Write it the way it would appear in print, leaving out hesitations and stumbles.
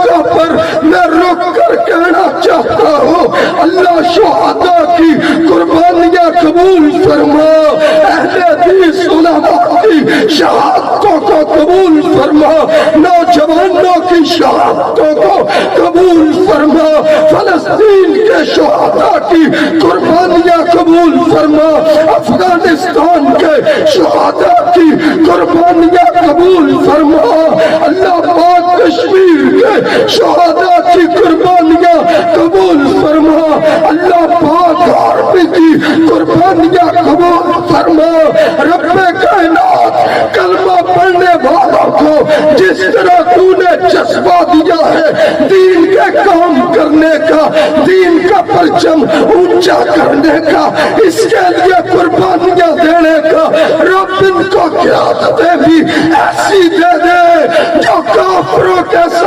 موقع پر میں رک کر کہنا چاہتا ہوں اللہ شہداء کی قربانیاں قبول فرما، اہل حدیث علماء کی شہادتوں کو قبول فرما، نوجوانوں کی شہادتوں کو قبول فرما، فلسطین کے شہداء کی قربانیاں قبول فرما، افغانستان کے شہداء کی قربانیاں قبول فرما، اللہ پاک کشمیر کے شہداء کی قربانیاں قبول فرما، اللہ پاک عربی کی قربانیاں قبول فرما۔ رب کائنات کلمہ پڑھنے والوں کو جس طرح تو نے جذبہ دیا ہے دین کے کام کرنے کا، دین کا پرچم اونچا کرنے کا، اس کے لیے قربانیاں دینے کا، رب ان کو قیادتیں بھی ایسی دے دے جو کافروں کے ساتھ